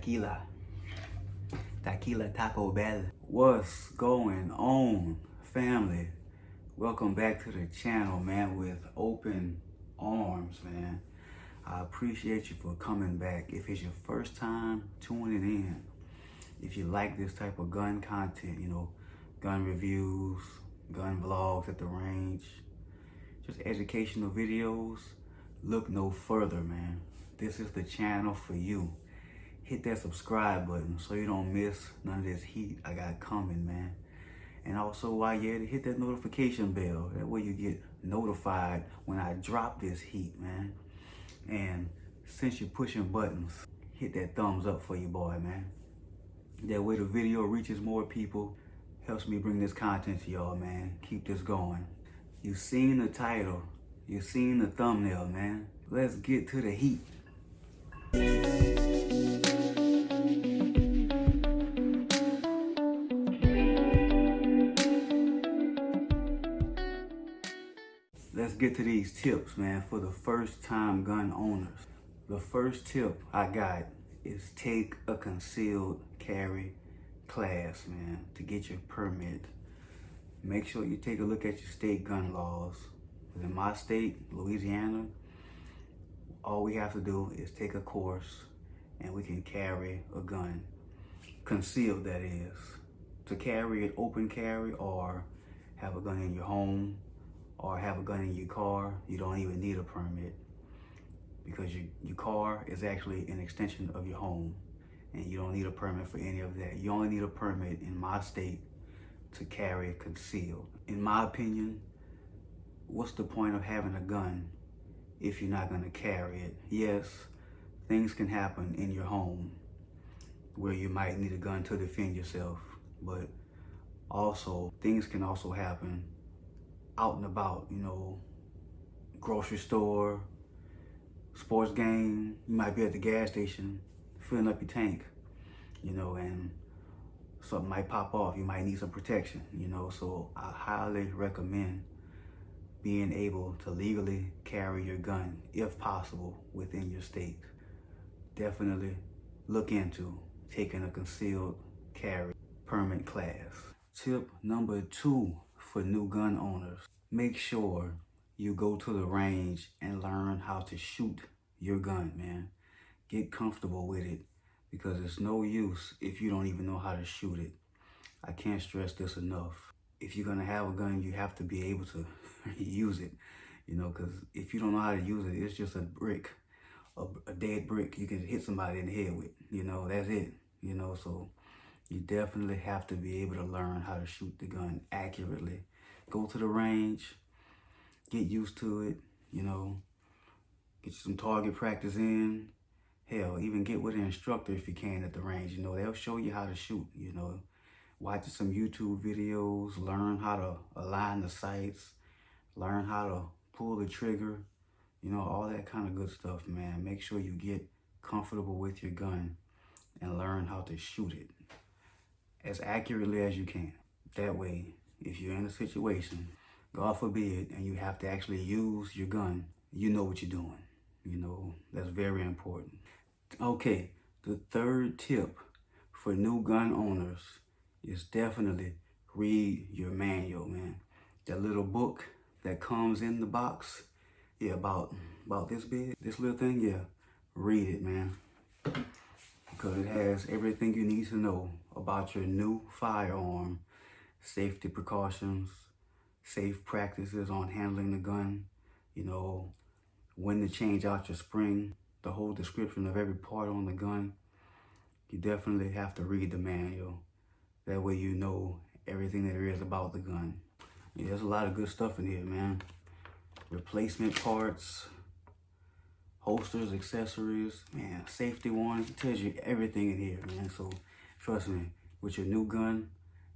Tequila. Tequila Taco Bell. What's going on, family? Welcome back to the channel, man, with open arms, man. I appreciate you for coming back. If it's your first time tuning in, if you like this type of gun content, gun reviews, gun vlogs at the range, just educational videos, look no further, man. This is the channel for you. Hit that subscribe button so you don't miss none of this heat I got coming, man. And also while you're at it, hit that notification bell. That way you get notified when I drop this heat, man. And since you're pushing buttons, hit that thumbs up for your boy, man. That way the video reaches more people, helps me bring this content to y'all, man. Keep this going. You've seen the title, you've seen the thumbnail, man. Let's get to the heat. Let's get to these tips, man, for the first time gun owners. The first tip I got is take a concealed carry class, man, to get your permit. Make sure you take a look at your state gun laws. In my state, Louisiana, all we have to do is take a course and we can carry a gun. Concealed, that is. To carry it open carry or have a gun in your home or have a gun in your car, you don't even need a permit because your car is actually an extension of your home and you don't need a permit for any of that. You only need a permit in my state to carry concealed. In my opinion, what's the point of having a gun if you're not gonna carry it? Yes, things can happen in your home where you might need a gun to defend yourself, but also things can also happen out and about, grocery store, sports game. You might be at the gas station filling up your tank, and something might pop off. You might need some protection, so I highly recommend being able to legally carry your gun if possible within your state. Definitely look into taking a concealed carry permit class. Tip number 2 for new gun owners: make sure you go to the range and learn how to shoot your gun, man. Get comfortable with it because it's no use if you don't even know how to shoot it. I can't stress this enough. If you're gonna have a gun, you have to be able to use it, because if you don't know how to use it, it's just a brick, a dead brick you can hit somebody in the head with, that's it, so you definitely have to be able to learn how to shoot the gun accurately. Go to the range, get used to it, get some target practice in. Hell, even get with an instructor if you can at the range, they'll show you how to shoot, Watch some YouTube videos, learn how to align the sights, learn how to pull the trigger, all that kind of good stuff, man. Make sure you get comfortable with your gun and learn how to shoot it as accurately as you can. That way, if you're in a situation, God forbid, and you have to actually use your gun, you know what you're doing. That's very important. Okay, the third tip for new gun owners is definitely read your manual, man. That little book that comes in the box, about this big, this little thing, read it, man. Because it has everything you need to know about your new firearm, safety precautions, safe practices on handling the gun, when to change out your spring, the whole description of every part on the gun. You definitely have to read the manual. That way you know everything there is about the gun. There's a lot of good stuff in here, man. Replacement parts, holsters, accessories, man, safety warnings. It tells you everything in here, man. So trust me, with your new gun,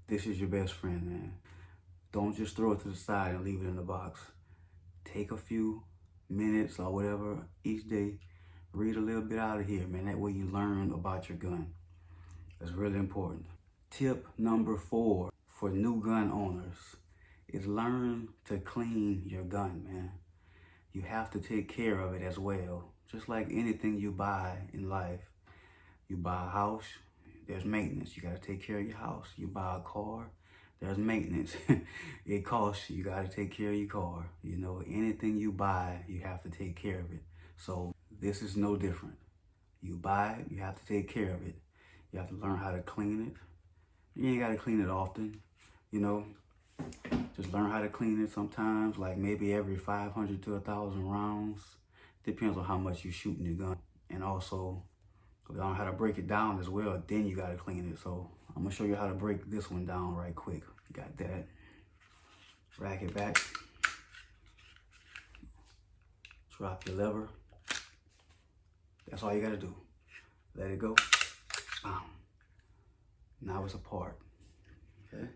this is your best friend, man. Don't just throw it to the side and leave it in the box. Take a few minutes or whatever each day, read a little bit out of here, man. That way you learn about your gun. That's really important. Tip number 4 for new gun owners is learn to clean your gun, man. You have to take care of it as well. Just like anything you buy in life, You buy a house, there's maintenance. You gotta take care of your house. You buy a car, there's maintenance. It costs you. You gotta take care of your car. You know, anything you buy, you have to take care of it. So this is no different. You buy it, you have to take care of it. You have to learn how to clean it. You ain't gotta clean it often, you know. Just learn how to clean it sometimes, like maybe every 500 to 1,000 rounds. Depends on how much you shoot in your gun. And also, learn how to break it down as well. Then you gotta clean it. So I'm gonna show you how to break this one down right quick. Got that. Rack it back. Drop your lever. That's all you gotta do. Let it go. Bam. Now it's apart. Okay.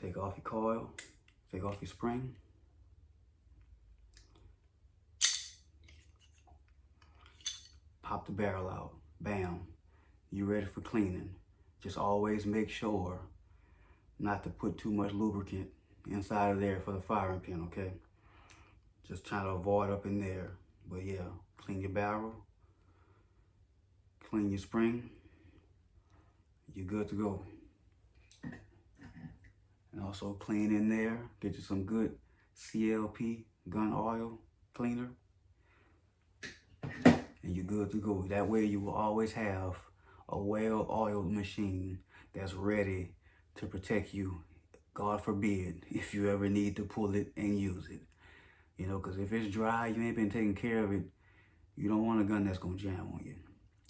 Take off your coil. Take off your spring. Pop the barrel out. Bam. You ready for cleaning. Just always make sure not to put too much lubricant inside of there for the firing pin, okay? Just trying to avoid up in there. But yeah, clean your barrel. Clean your spring. You're good to go. And also clean in there. Get you some good CLP gun oil cleaner. And you're good to go. That way you will always have a well-oiled machine that's ready to protect you. God forbid, if you ever need to pull it and use it. You know, because if it's dry, you ain't been taking care of it, you don't want a gun that's going to jam on you.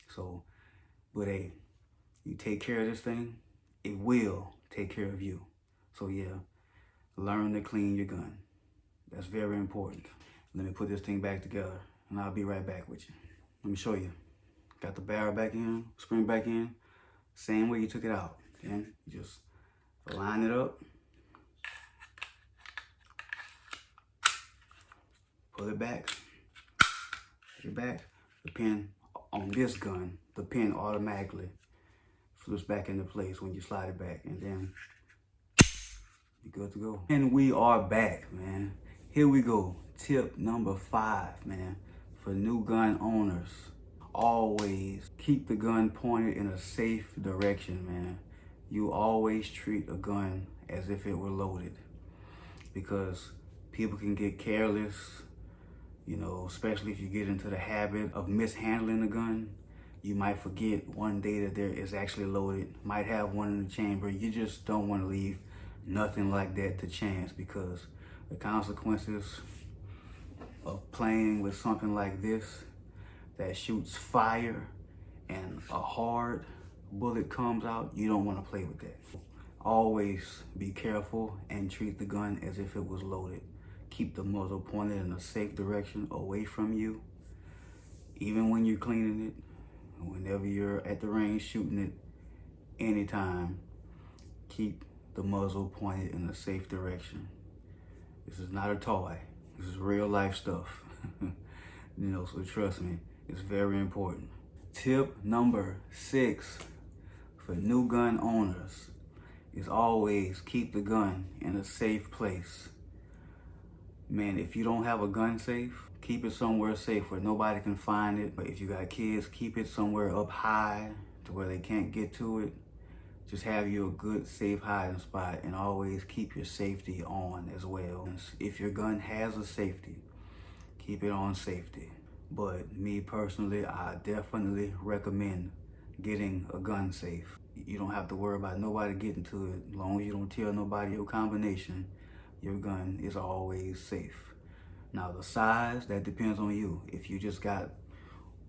So, but hey, you take care of this thing, it will take care of you. So yeah, learn to clean your gun. That's very important. Let me put this thing back together and I'll be right back with you. Let me show you. Got the barrel back in, spring back in, same way you took it out. Then you just line it up, pull it back, take it back. The pin on this gun, the pin automatically flips back into place when you slide it back, and then you're good to go. And we are back, man. Here we go. Tip number 5, man, for new gun owners. Always keep the gun pointed in a safe direction, man. You always treat a gun as if it were loaded, because people can get careless, you know, especially if you get into the habit of mishandling a gun. You might forget one day that there is actually loaded, might have one in the chamber. You just don't want to leave nothing like that to chance, because the consequences of playing with something like this that shoots fire and a hard bullet comes out, you don't want to play with that. Always be careful and treat the gun as if it was loaded. Keep the muzzle pointed in a safe direction away from you. Even when you're cleaning it, whenever you're at the range shooting it, anytime, keep the muzzle pointed in a safe direction. This is not a toy. This is real life stuff. You know, so trust me, it's very important. Tip number 6 for new gun owners is always keep the gun in a safe place. Man, if you don't have a gun safe, keep it somewhere safe where nobody can find it. But if you got kids, keep it somewhere up high to where they can't get to it. Just have you a good safe hiding spot, and always keep your safety on as well. If your gun has a safety, keep it on safety. But me personally, I definitely recommend getting a gun safe. You don't have to worry about nobody getting to it. As long as you don't tell nobody your combination, your gun is always safe. Now the size, that depends on you. If you just got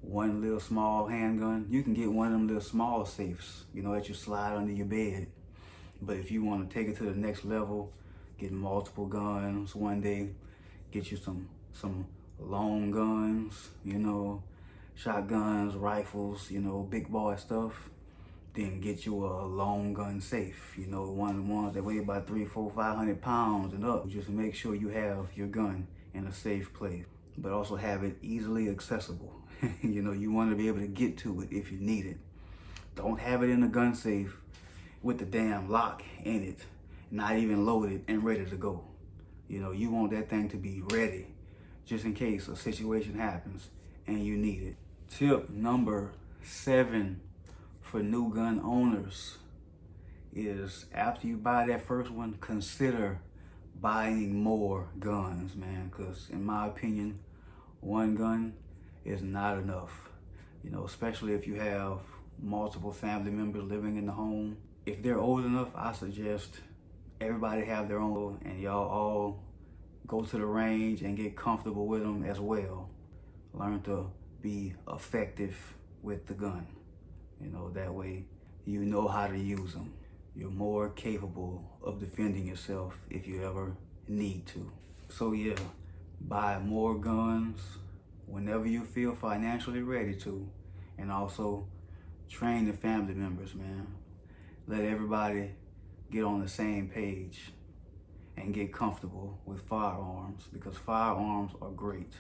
one little small handgun, you can get one of them little small safes, you know, that you slide under your bed. But if you want to take it to the next level, get multiple guns one day, get you some long guns, you know, shotguns, rifles, you know, big boy stuff, then get you a long gun safe, you know, ones that weigh about 300, 400, 500 pounds and up. Just make sure you have your gun in a safe place, but also have it easily accessible. You know, you want to be able to get to it if you need it. Don't have it in a gun safe with the damn lock in it, not even loaded and ready to go. You know, you want that thing to be ready just in case a situation happens and you need it. Tip number 7 for new gun owners is after you buy that first one, consider buying more guns, man. Because in my opinion, one gun is not enough. You know, especially if you have multiple family members living in the home. If they're old enough, I suggest everybody have their own and y'all all go to the range and get comfortable with them as well. Learn to be effective with the gun. You know, that way you know how to use them. You're more capable of defending yourself if you ever need to. So yeah, buy more guns whenever you feel financially ready to, and also train the family members, man. Let everybody get on the same page and get comfortable with firearms, because firearms are great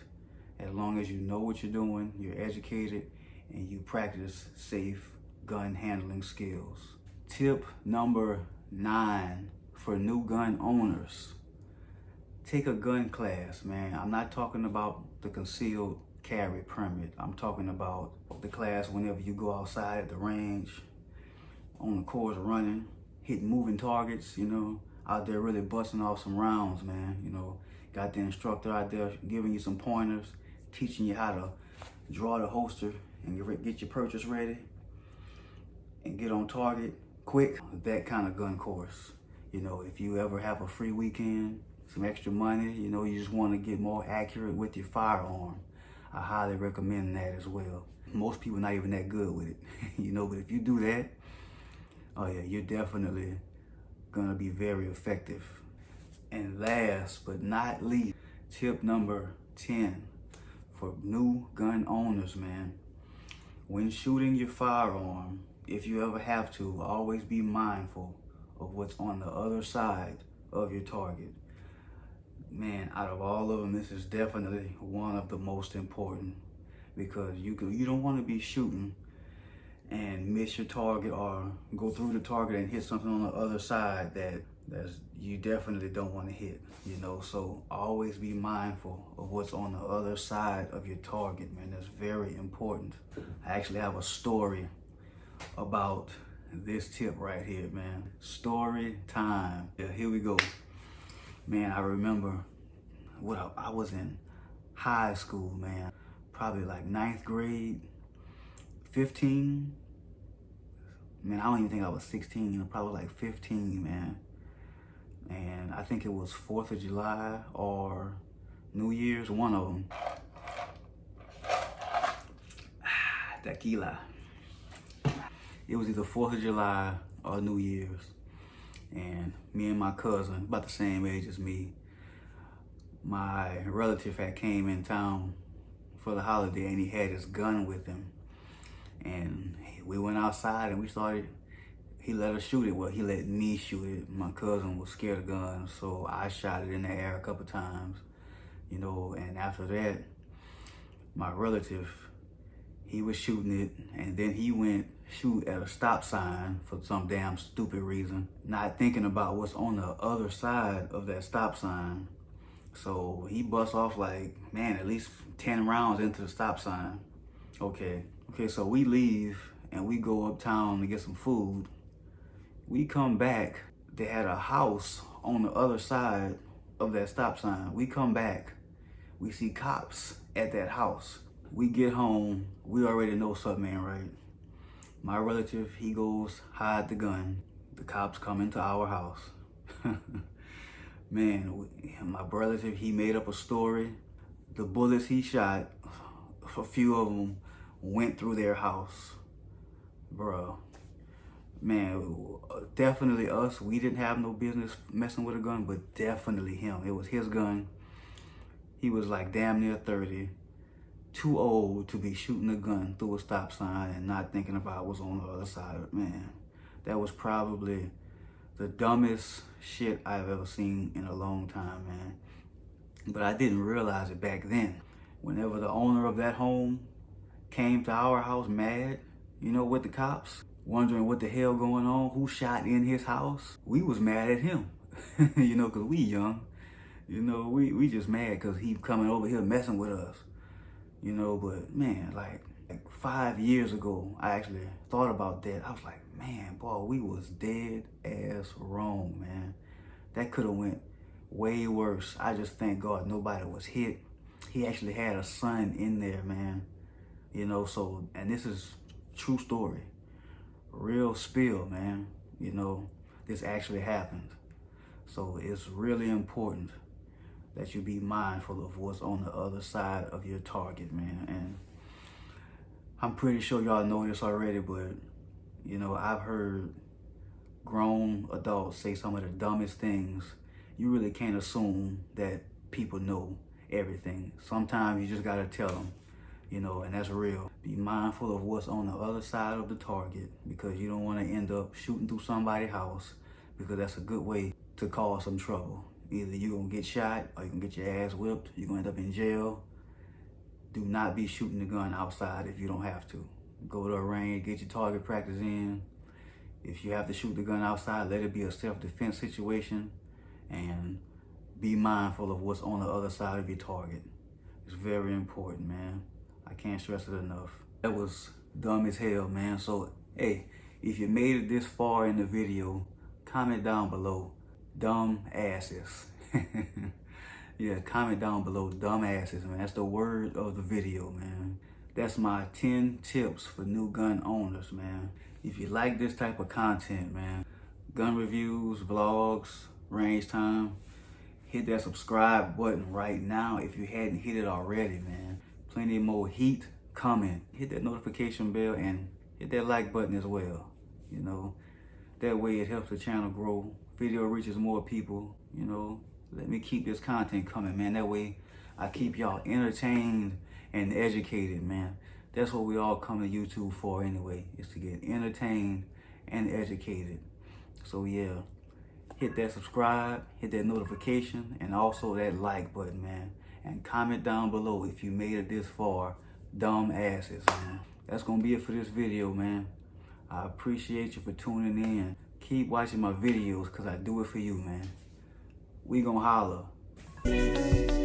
as long as you know what you're doing, you're educated, and you practice safe gun handling skills. Tip number 9 for new gun owners. Take a gun class, man. I'm not talking about the concealed carry permit. I'm talking about the class whenever you go outside at the range, on the course running, hitting moving targets, you know, out there really busting off some rounds, man. You know, got the instructor out there giving you some pointers, teaching you how to draw the holster and get your purchase ready and get on target quick. That kind of gun course. You know, if you ever have a free weekend, some extra money, you know, you just want to get more accurate with your firearm, I highly recommend that as well. Most people not even that good with it, you know, but if you do that, oh yeah, you're definitely gonna be very effective. And last but not least, tip number 10 for new gun owners, man. When shooting your firearm, if you ever have to, always be mindful of what's on the other side of your target. Man, out of all of them, this is definitely one of the most important, because you don't want to be shooting and miss your target or go through the target and hit something on the other side that you definitely don't want to hit, you know. So always be mindful of what's on the other side of your target, man. That's very important. I actually have a story about this tip right here, man. Story time. Yeah, here we go. Man, I remember I was in high school, man. Probably like 9th grade, 15. Man, I don't even think I was 16, probably like 15, man. And I think it was 4th of July or New Year's, one of them. Tequila. It was either 4th of July or New Year's. And me and my cousin, about the same age as me, my relative had came in town for the holiday and he had his gun with him. And we went outside and he let us shoot it. Well, he let me shoot it. My cousin was scared of guns, so I shot it in the air a couple times, you know. And after that, my relative, he was shooting it, and then he went shoot at a stop sign for some damn stupid reason, not thinking about what's on the other side of that stop sign. So he busts off like, man, at least 10 rounds into the stop sign. Okay, so we leave and we go uptown to get some food. We come back, they had a house on the other side of that stop sign. We come back, we see cops at that house. We get home, we already know something ain't right. My relative, he goes hide the gun. The cops come into our house. Man, my relative, he made up a story. The bullets he shot, a few of them went through their house. Bro, man, definitely us. We didn't have no business messing with a gun, but definitely him. It was his gun. He was like damn near 30. Too old to be shooting a gun through a stop sign and not thinking about what's on the other side of it. Man, that was probably the dumbest shit I've ever seen in a long time, man. But I didn't realize it back then. Whenever the owner of that home came to our house mad, you know, with the cops, wondering what the hell going on, who shot in his house, we was mad at him, you know, because we young. You know, we just mad because he coming over here messing with us. You know, but man, like 5 years ago, I actually thought about that. I was like, man, boy, we was dead ass wrong, man. That could have went way worse. I just thank God nobody was hit. He actually had a son in there, man. You know, so, and this is true story. Real spill, man. You know, this actually happened. So it's really important that you be mindful of what's on the other side of your target, man. And I'm pretty sure y'all know this already, but, you know, I've heard grown adults say some of the dumbest things. You really can't assume that people know everything. Sometimes you just gotta tell them, you know, and that's real. Be mindful of what's on the other side of the target, because you don't want to end up shooting through somebody's house, because that's a good way to cause some trouble. Either you're gonna get shot or you can get your ass whipped. You're gonna end up in jail. Do not be shooting the gun outside if you don't have to. Go to a range, get your target practice in. If you have to shoot the gun outside, let it be a self-defense situation, and be mindful of what's on the other side of your target. It's very important, man. I can't stress it enough. That was dumb as hell, man. So, hey, if you made it this far in the video, comment down below, dumb asses. Yeah, comment down below, dumb asses, man. That's the word of the video, man. That's my 10 tips for new gun owners, man. If you like this type of content, man, gun reviews, vlogs, range time, hit that subscribe button right now if you hadn't hit it already, man. Plenty more heat coming. Hit that notification bell and hit that like button as well. You know, that way it helps the channel grow. Video reaches more people, you know. Let me keep this content coming, man. That way I keep y'all entertained and educated, man. That's what we all come to YouTube for anyway, is to get entertained and educated. So yeah, hit that subscribe, hit that notification, and also that like button, man. And comment down below if you made it this far, dumb asses, man. That's gonna be it for this video, man. I appreciate you for tuning in. Keep watching my videos, cause I do it for you, man. We gonna holler.